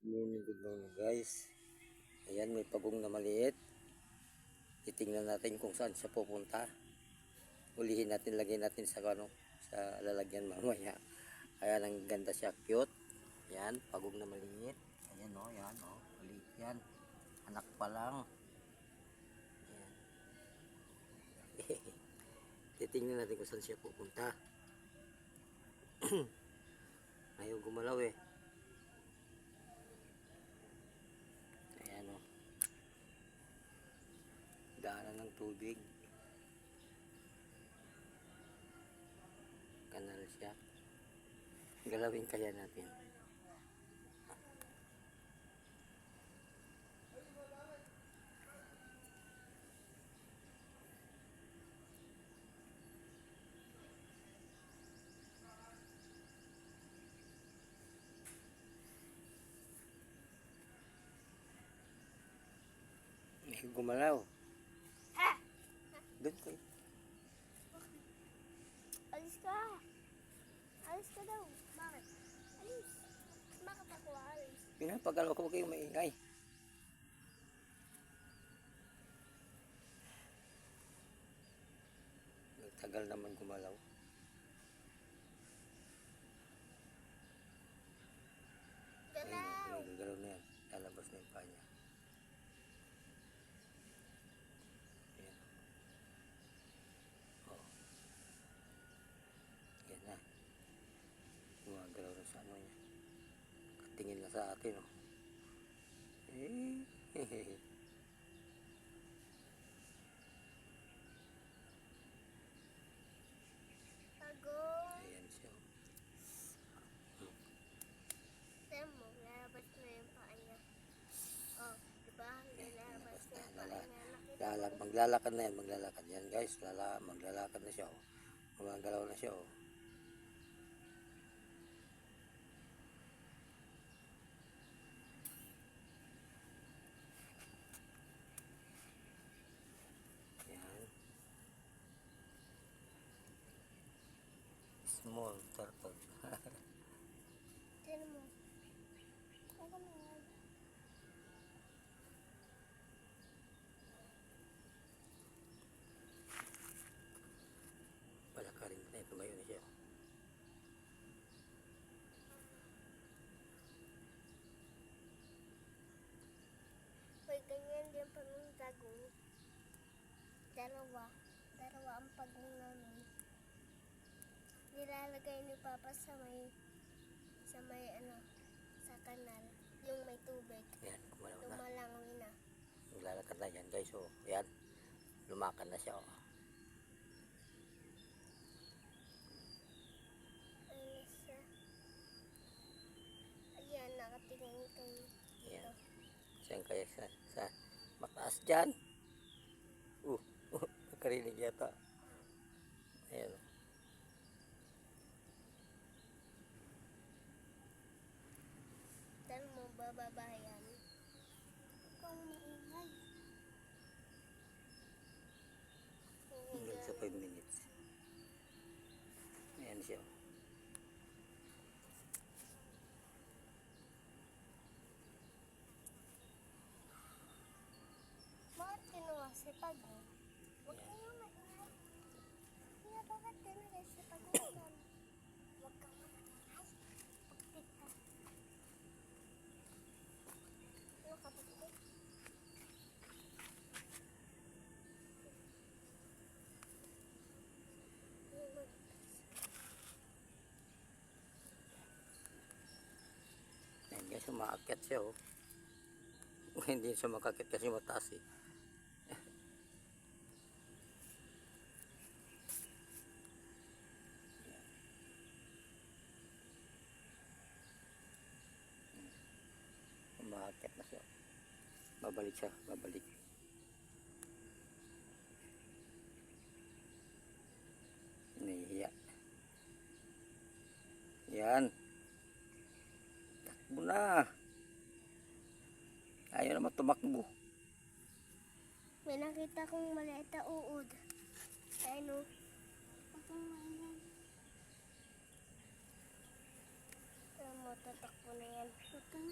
Good morning guys. Ayan, may pagong na maliit. Titingnan natin kung saan siya pupunta. Ulihin natin, lagay natin sa sa lalagyan mamaya. Ayan, ang ganda siya, cute. Ayan, pagong na maliit. Ayan o, ayan o, maliit yan. Anak pa lang. Ayan. Titingnan natin kung saan siya pupunta. Ayaw gumalaw eh. Ayan o. Daanan ng tubig. Kanal siya. Galawin kaya natin. Gumalaw. Doon ko. Alis ka. Alis ka daw. Bakit? Alis. Bakit ako alis? Pinapagalaw ko, kayo maingay. Tagal naman gumalaw. Galaw. Ayun, gagalaw na yan. Lalabas na yung paa niya. Ayan. Oh. Ayan na. Gumagalaw na sa ano niya. Katingin na sa atin, oh. Eh. Pagong. Ayan siya. Tignan mo, lalabas na yung paa niya. Oh, diba? Lalabas na yung paa niya. Nakita mo? Maglalakad na yan, maglalakad yan guys. Maglalakad na siya, oh. Gumagalaw na siya, oh. Yan. Small turtle. Tignan mo. Ako na nga. Palakarin na yan, tumayo na siya. May ganyan din pa ng tagong. Dalawa ang pagong namin. Nilalagay ni Papa sa may ano, sa kanal. Yung may tubig. Yan, gumalaw na. Lumalangoy na. Maglalakad na yan guys, oh. Yan. Lumakad na siya, oh. Ano siya? Ayan, nakatingin kayo. Yan. Saan kaya sa mataas dyan? Nakarinig yata. Ayan. Dan mo bababayan. Kung maingay. Hanggang sa 5 minutes. Ayan siya. Bakit kinuha si Pagong? Huwag kayo maingay. Kaya bakit kinuha si Pagong? Huwag kang maingay. Pagtik ka. Ano ka pagtik? Ayan guys, umaakyat siya, oh. Hindi siya makakit kasi mataas, eh. Umaakyat na siya. Babalik siya, babalik. Nahihiya. Yan. Takbo na. Ayaw naman tumakbo. May nakita kong maliit na uod. Ano? Huwag kang maingay. Ano mo, tatakbo na yan. Huwag kang